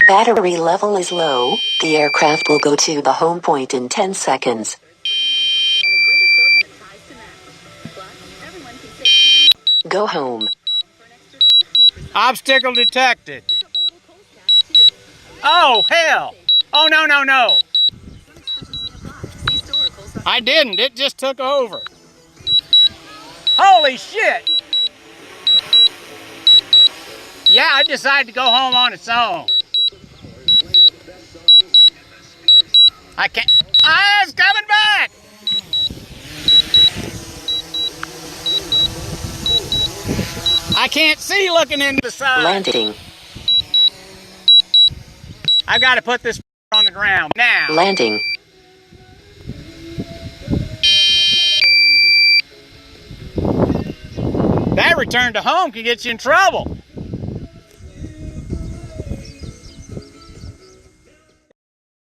Battery level is low. The aircraft will go to the home point in 10 seconds. Go home. Obstacle detected. Oh, hell. Oh, no, no, no. I didn't. It just took over. Holy shit. Yeah, I decided to go home on its own. I can't. Ah, it's coming back. I can't see looking into the side. Landing. I've got to put this on the ground now. Landing. That return to home can get you in trouble.